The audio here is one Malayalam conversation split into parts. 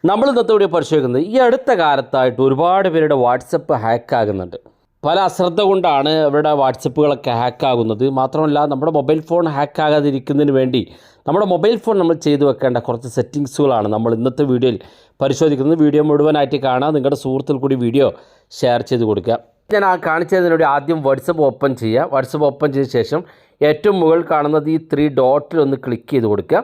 നമ്മൾ ഇന്നത്തെ വീഡിയോ പരിശോധിക്കുന്നത് ഈ അടുത്ത കാലത്തായിട്ട് ഒരുപാട് പേരുടെ വാട്സപ്പ് ഹാക്കാകുന്നുണ്ട്. പല അശ്രദ്ധ കൊണ്ടാണ് അവരുടെ വാട്സപ്പുകളൊക്കെ ഹാക്കാകുന്നത്. മാത്രമല്ല നമ്മുടെ മൊബൈൽ ഫോൺ ഹാക്കാകാതിരിക്കുന്നതിന് വേണ്ടി നമ്മുടെ മൊബൈൽ ഫോൺ നമ്മൾ ചെയ്തു വെക്കേണ്ട കുറച്ച് സെറ്റിങ്സുകളാണ് നമ്മൾ ഇന്നത്തെ വീഡിയോയിൽ പരിശോധിക്കുന്നത്. വീഡിയോ മുഴുവനായിട്ട് കാണാൻ നിങ്ങളുടെ സുഹൃത്തുക്കൾ കൂടി വീഡിയോ ഷെയർ ചെയ്ത് കൊടുക്കുക. ഞാൻ കാണിച്ചതിനോട് ആദ്യം വാട്സപ്പ് ഓപ്പൺ ചെയ്യുക. വാട്സപ്പ് ഓപ്പൺ ചെയ്ത ശേഷം ഏറ്റവും മുകളിൽ കാണുന്നത് ഈ 3 ഡോട്ടിൽ ഒന്ന് ക്ലിക്ക് ചെയ്ത് കൊടുക്കുക.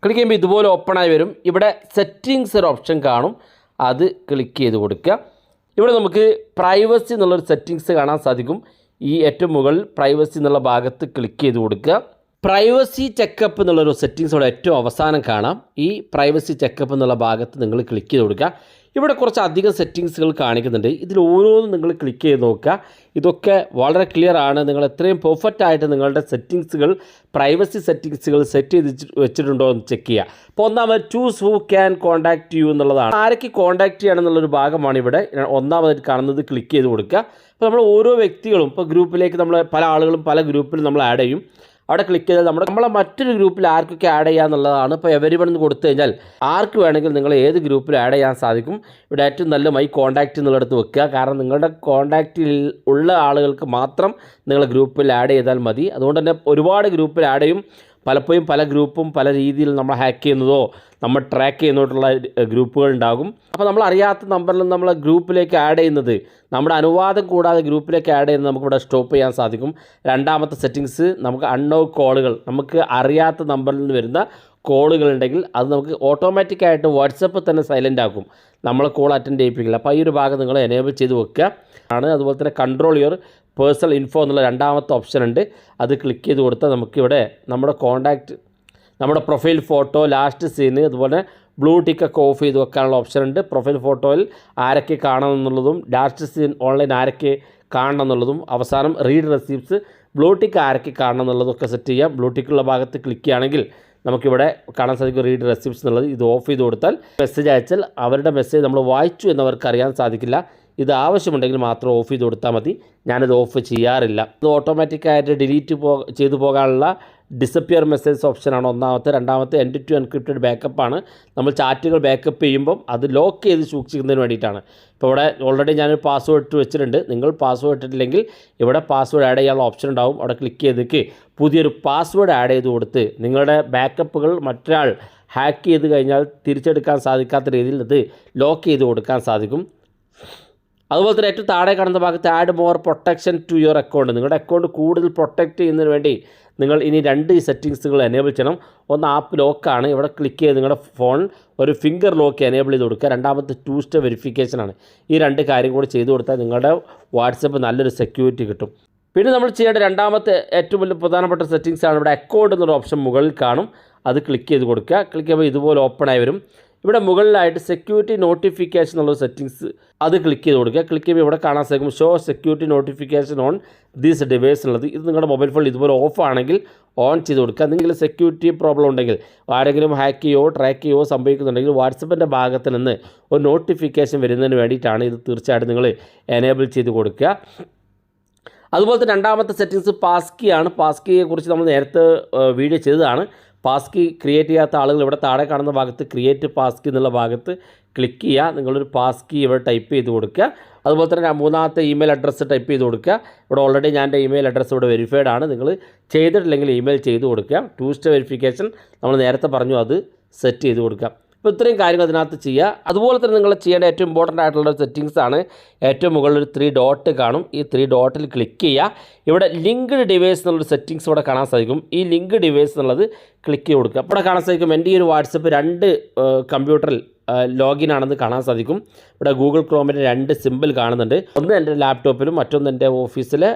ക്ലിക്ക് ചെയ്യുമ്പോൾ ഇതുപോലെ ഓപ്പണായി വരും. ഇവിടെ സെറ്റിങ്സ് ഒരു ഓപ്ഷൻ കാണും, അത് ക്ലിക്ക് ചെയ്ത് കൊടുക്കുക. ഇവിടെ നമുക്ക് പ്രൈവസി എന്നുള്ളൊരു സെറ്റിങ്സ് കാണാൻ സാധിക്കും. ഈ ഏറ്റവും മുകളിൽ പ്രൈവസി എന്നുള്ള ഭാഗത്ത് ക്ലിക്ക് ചെയ്ത് കൊടുക്കുക. പ്രൈവസി ചെക്കപ്പ് എന്നുള്ളൊരു സെറ്റിങ്സ് ഇവിടെ ഏറ്റവും അവസാനം കാണാം. ഈ പ്രൈവസി ചെക്കപ്പ് എന്നുള്ള ഭാഗത്ത് നിങ്ങൾ ക്ലിക്ക് ചെയ്ത് കൊടുക്കുക. ഇവിടെ കുറച്ച് അധികം സെറ്റിങ്സുകൾ കാണിക്കുന്നുണ്ട്. ഇതിൽ ഓരോന്നും നിങ്ങൾ ക്ലിക്ക് ചെയ്ത് നോക്കുക. ഇതൊക്കെ വളരെ ക്ലിയർ ആണ്. നിങ്ങൾ എത്രയും പെർഫെക്റ്റ് ആയിട്ട് നിങ്ങളുടെ സെറ്റിങ്സുകൾ പ്രൈവസി സെറ്റിങ്സുകൾ സെറ്റ് ചെയ്ത് വെച്ചിട്ടുണ്ടോ എന്ന് ചെക്ക് ചെയ്യുക. അപ്പോൾ ഒന്നാമത് choose who can contact you എന്നുള്ളതാണ്. ആരൊക്കെ കോൺടാക്റ്റ് ചെയ്യണം എന്നുള്ളൊരു ഭാഗമാണ് ഇവിടെ ഒന്നാമതായിട്ട് കാണുന്നത്. ക്ലിക്ക് ചെയ്ത് കൊടുക്കുക. അപ്പോൾ നമ്മൾ ഓരോ വ്യക്തികളും ഇപ്പോൾ ഗ്രൂപ്പിലേക്ക് നമ്മൾ പല ആളുകളും പല ഗ്രൂപ്പിൽ നമ്മൾ ആഡ് ചെയ്യും. അവിടെ ക്ലിക്ക് ചെയ്താൽ നമ്മളെ മറ്റൊരു ഗ്രൂപ്പിൽ ആർക്കൊക്കെ ആഡ് ചെയ്യുക എന്നുള്ളതാണ്. ഇപ്പോൾ എവരിവൺ എന്ന് കൊടുത്തു കഴിഞ്ഞാൽ ആർക്ക് വേണമെങ്കിൽ നിങ്ങൾ ഏത് ഗ്രൂപ്പിൽ ആഡ് ചെയ്യാൻ സാധിക്കും. ഇവിടെ ഏറ്റവും നല്ല മൈ കോൺടാക്റ്റ് എന്നുള്ളടത്ത് വെക്കുക. കാരണം നിങ്ങളുടെ കോൺടാക്റ്റിൽ ഉള്ള ആളുകൾക്ക് മാത്രം നിങ്ങൾ ഗ്രൂപ്പിൽ ആഡ് ചെയ്താൽ മതി. അതുകൊണ്ട് തന്നെ ഒരുപാട് ഗ്രൂപ്പിൽ ആഡ് ചെയ്യും. പലപ്പോഴും പല ഗ്രൂപ്പും പല രീതിയിൽ നമ്മൾ ഹാക്ക് ചെയ്യുന്നതോ നമ്മൾ ട്രാക്ക് ചെയ്യുന്നതോട്ടുള്ള ഗ്രൂപ്പുകൾ ഉണ്ടാകും. അപ്പോൾ നമ്മൾ അറിയാത്ത നമ്പറിൽ നമ്മൾ ഗ്രൂപ്പിലേക്ക് ആഡ് ചെയ്യുന്നത് നമ്മുടെ അനുവാദം കൂടാതെ ഗ്രൂപ്പിലേക്ക് ആഡ് ചെയ്യുന്നത് നമുക്കിവിടെ സ്റ്റോപ്പ് ചെയ്യാൻ സാധിക്കും. രണ്ടാമത്തെ സെറ്റിങ്സ് നമുക്ക് അൺനോൺ കോളുകൾ, നമുക്ക് അറിയാത്ത നമ്പറിൽ നിന്ന് വരുന്ന കോളുകൾ ഉണ്ടെങ്കിൽ അത് നമുക്ക് ഓട്ടോമാറ്റിക്കായിട്ട് വാട്സപ്പ് തന്നെ സൈലൻ്റ് ആക്കും, നമ്മൾ കോൾ അറ്റൻഡ് ചെയ്യിപ്പിക്കില്ല. അപ്പോൾ ഈ ഒരു ഭാഗം നിങ്ങൾ എനേബിൾ ചെയ്ത് വെക്കുക ആണ്. അതുപോലെ തന്നെ കൺട്രോൾ യുവർ പേഴ്സണൽ ഇൻഫോ എന്നുള്ള രണ്ടാമത്തെ ഓപ്ഷൻ ഉണ്ട്, അത് ക്ലിക്ക് ചെയ്ത് കൊടുത്താൽ നമുക്കിവിടെ നമ്മുടെ കോൺടാക്റ്റ്, നമ്മുടെ പ്രൊഫൈൽ ഫോട്ടോ, ലാസ്റ്റ് സീന്, അതുപോലെ ബ്ലൂ ടിക്കൊക്കെ ഓഫ് ചെയ്ത് വെക്കാനുള്ള ഓപ്ഷൻ ഉണ്ട്. പ്രൊഫൈൽ ഫോട്ടോയിൽ ആരൊക്കെ കാണണം എന്നുള്ളതും ലാസ്റ്റ് സീൻ ഓൺലൈൻ ആരൊക്കെ കാണണം എന്നുള്ളതും അവസാനം റീഡ് റെസിപ്റ്റ്സ് ബ്ലൂ ടിക്ക് ആരൊക്കെ കാണണം എന്നുള്ളതൊക്കെ സെറ്റ് ചെയ്യാം. ബ്ലൂ ടിക്കുള്ള ഭാഗത്ത് ക്ലിക്ക് ചെയ്യുകയാണെങ്കിൽ നമുക്കിവിടെ കാണാൻ സാധിക്കും റീഡ് റെസിപ്റ്റ്സ് എന്നുള്ളത്. ഇത് ഓഫ് ചെയ്ത് കൊടുത്താൽ മെസ്സേജ് അയച്ചാൽ അവരുടെ മെസ്സേജ് നമ്മൾ വായിച്ചു എന്നവർക്ക് അറിയാൻ സാധിക്കില്ല. ഇത് ആവശ്യമുണ്ടെങ്കിൽ മാത്രം ഓഫ് ചെയ്ത് കൊടുത്താൽ മതി. ഞാനിത് ഓഫ് ചെയ്യാറില്ല. ഇത് ഓട്ടോമാറ്റിക്കായിട്ട് ഡിലീറ്റ് ചെയ്തു പോകാനുള്ള ഡിസപ്പിയർ മെസ്സേജ് ഓപ്ഷനാണ് ഒന്നാമത്തെ. രണ്ടാമത്തെ എൻഡ് ടു എൻക്രിപ്റ്റഡ് ബാക്കപ്പാണ്. നമ്മൾ ചാറ്റുകൾ ബാക്കപ്പ് ചെയ്യുമ്പം അത് ലോക്ക് ചെയ്ത് സൂക്ഷിക്കുന്നതിന് വേണ്ടിയിട്ടാണ്. ഇപ്പോൾ ഇവിടെ ഓൾറെഡി ഞാനൊരു പാസ്വേഡ് ഇട്ട് വെച്ചിട്ടുണ്ട്. നിങ്ങൾ പാസ്വേഡ് ഇട്ടിട്ടില്ലെങ്കിൽ ഇവിടെ പാസ്വേഡ് ആഡ് ചെയ്യാനുള്ള ഓപ്ഷൻ ഉണ്ടാവും. അവിടെ ക്ലിക്ക് ചെയ്തേക്ക് പുതിയൊരു പാസ്വേഡ് ആഡ് ചെയ്ത് കൊടുത്ത് നിങ്ങളുടെ ബാക്കപ്പുകൾ മറ്റൊരാൾ ഹാക്ക് ചെയ്ത് കഴിഞ്ഞാൽ തിരിച്ചെടുക്കാൻ സാധിക്കാത്ത രീതിയിൽ അത് ലോക്ക് ചെയ്ത് കൊടുക്കാൻ സാധിക്കും. അതുപോലെ തന്നെ ഏറ്റവും താഴെ കാണുന്ന ഭാഗത്ത് add more protection to your account, നിങ്ങളുടെ അക്കൗണ്ട് കൂടുതൽ പ്രൊട്ടക്റ്റ് ചെയ്യുന്നതിന് വേണ്ടി നിങ്ങൾ ഇനി 2 സെറ്റിങ്സുകൾ എനേബിൾ ചെയ്യണം. ഒന്ന് ആപ്പ് ലോക്കാണ്. ഇവിടെ ക്ലിക്ക് ചെയ്ത് നിങ്ങളുടെ ഫോൺ ഒരു ഫിംഗർ ലോക്ക് എനേബിൾ ചെയ്ത് കൊടുക്കുക. രണ്ടാമത്തെ 2 സ്റ്റെപ്പ് വെരിഫിക്കേഷനാണ്. ഈ 2 കാര്യം കൂടി ചെയ്ത് കൊടുത്താൽ നിങ്ങളുടെ വാട്സപ്പ് നല്ലൊരു സെക്യൂരിറ്റി കിട്ടും. പിന്നെ നമ്മൾ ചെയ്യേണ്ട രണ്ടാമത്തെ ഏറ്റവും വലിയ പ്രധാനപ്പെട്ട സെറ്റിങ്സാണ് ഇവിടെ അക്കൗണ്ട് എന്നൊരു ഓപ്ഷൻ മുകളിൽ കാണും, അത് ക്ലിക്ക് ചെയ്ത് കൊടുക്കുക. ക്ലിക്ക് ചെയ്യുമ്പോൾ ഇതുപോലെ ഓപ്പണായി വരും. ഇവിടെ മുകളിലായിട്ട് സെക്യൂരിറ്റി നോട്ടിഫിക്കേഷൻ എന്നുള്ള സെറ്റിങ്സ് അത് ക്ലിക്ക് ചെയ്ത് കൊടുക്കുക. ക്ലിക്ക് ചെയ്യുമ്പോൾ ഇവിടെ കാണാൻ സാധിക്കും show security notification on these device ഉള്ളത്. ഇത് നിങ്ങളുടെ മൊബൈൽ ഫോണിൽ ഇതുപോലെ ഓഫ് ആണെങ്കിൽ ഓൺ ചെയ്ത് കൊടുക്കുക. എന്തെങ്കിലും സെക്യൂരിറ്റി പ്രോബ്ലം ഉണ്ടെങ്കിൽ ആരെങ്കിലും ഹാക്ക് ചെയ്യുകയോ ട്രാക്ക് ചെയ്യുകയോ സംഭവിക്കുന്നുണ്ടെങ്കിൽ വാട്സപ്പിൻ്റെ ഭാഗത്ത് നിന്ന് ഒരു നോട്ടിഫിക്കേഷൻ വരുന്നതിന് വേണ്ടിയിട്ടാണ് ഇത്. തീർച്ചയായിട്ടും നിങ്ങൾ എനേബിൾ ചെയ്ത് കൊടുക്കുക. അതുപോലെ തന്നെ രണ്ടാമത്തെ സെറ്റിങ്സ് പാസ്കിയാണ്. പാസ്കിയെ കുറിച്ച് നമ്മൾ നേരത്തെ വീഡിയോ ചെയ്തതാണ്. പാസ്കി ക്രിയേറ്റ് ചെയ്യാത്ത ആളുകൾ ഇവിടെ താഴെ കാണുന്ന ഭാഗത്ത് ക്രിയേറ്റ് പാസ്കി എന്നുള്ള ഭാഗത്ത് ക്ലിക്ക് ചെയ്യുക. നിങ്ങളൊരു പാസ്കി ഇവിടെ ടൈപ്പ് ചെയ്ത് കൊടുക്കുക. അതുപോലെ തന്നെ മൂന്നാമത്തെ ഇമെയിൽ അഡ്രസ്സ് ടൈപ്പ് ചെയ്ത് കൊടുക്കുക. ഇവിടെ ഓൾറെഡി ഞാൻ എൻ്റെ ഇമെയിൽ അഡ്രസ്സ് ഇവിടെ വെരിഫൈഡ് ആണ്. നിങ്ങൾ ചെയ്തിട്ടില്ലെങ്കിൽ ഇമെയിൽ ചെയ്ത് കൊടുക്കുക. 2 സ്റ്റെപ്പ് വെരിഫിക്കേഷൻ നമ്മൾ നേരത്തെ പറഞ്ഞു, അത് സെറ്റ് ചെയ്ത് കൊടുക്കുക. അപ്പോൾ ഇത്രയും കാര്യങ്ങൾ അതിനകത്ത് ചെയ്യുക. അതുപോലെ തന്നെ നിങ്ങൾ ചെയ്യേണ്ട ഏറ്റവും ഇമ്പോർട്ടൻ്റ് ആയിട്ടുള്ള സെറ്റിങ്സ് ആണ് ഏറ്റവും മുകളിൽ ഒരു 3 ഡോട്ട് കാണും. ഈ 3 ഡോട്ടിൽ ക്ലിക്ക് ചെയ്യുക. ഇവിടെ ലിങ്ക്ഡ് ഡിവൈസ് എന്നുള്ളൊരു സെറ്റിങ്സ് ഇവിടെ കാണാൻ സാധിക്കും. ഈ ലിങ്ക് ഡിവൈസ് എന്നുള്ളത് ക്ലിക്ക് ചെയ്ത് കൊടുക്കുക. അപ്പോൾ ഇവിടെ കാണാൻ സാധിക്കും എൻ്റെ ഈ ഒരു വാട്സപ്പ് 2 കമ്പ്യൂട്ടറിൽ ലോഗിൻ ആണെന്ന് കാണാൻ സാധിക്കും. ഇവിടെ ഗൂഗിൾ ക്രോമിൻ്റെ 2 സിമ്പിൾ കാണുന്നുണ്ട്. ഒന്ന് എൻ്റെ ലാപ്ടോപ്പിലും മറ്റൊന്ന് എൻ്റെ ഓഫീസിലെ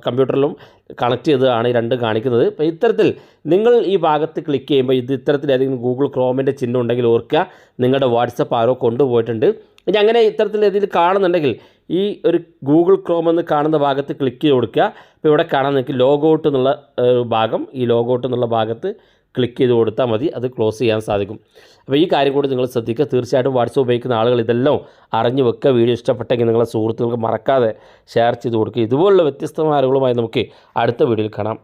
കമ്പ്യൂട്ടറിലും കണക്ട് ചെയ്തതാണ് ഈ 2 കാണിക്കുന്നത്. അപ്പോൾ ഇത്തരത്തിൽ നിങ്ങൾ ഈ ഭാഗത്ത് ക്ലിക്ക് ചെയ്യുമ്പോൾ ഇത് ഇത്തരത്തിൽ ഏതെങ്കിലും ഗൂഗിൾ ക്രോമിൻ്റെ ചിഹ്നം ഉണ്ടെങ്കിൽ ഓർക്കുക, നിങ്ങളുടെ വാട്സപ്പ് ആരോ കൊണ്ടുപോയിട്ടുണ്ട്. ഇനി അങ്ങനെ ഇത്തരത്തിൽ ഏതെങ്കിലും കാണുന്നുണ്ടെങ്കിൽ ഈ ഒരു ഗൂഗിൾ ക്രോം എന്ന് കാണുന്ന ഭാഗത്ത് ക്ലിക്ക് ചെയ്ത് കൊടുക്കുക. അപ്പോൾ ഇവിടെ കാണാൻ നിങ്ങൾക്ക് ലോഗൗട്ട് എന്നുള്ള ഭാഗം, ഈ ലോഗൗട്ട് എന്നുള്ള ഭാഗത്ത് ക്ലിക്ക് ചെയ്ത് കൊടുത്താൽ മതി, അത് ക്ലോസ് ചെയ്യാൻ സാധിക്കും. അപ്പോൾ ഈ കാര്യം കൂടി നിങ്ങൾ ശ്രദ്ധിക്കുക. തീർച്ചയായിട്ടും വാട്സപ്പ് ഉപയോഗിക്കുന്ന ആളുകൾ ഇതെല്ലാം അറിഞ്ഞു വെക്കുക. വീഡിയോ ഇഷ്ടപ്പെട്ടെങ്കിൽ നിങ്ങളുടെ സുഹൃത്തുക്കൾക്ക് മറക്കാതെ ഷെയർ ചെയ്ത് കൊടുക്കുക. ഇതുപോലുള്ള വ്യത്യസ്തമായ അറിവുകളുമായി നമുക്ക് അടുത്ത വീഡിയോയിൽ കാണാം.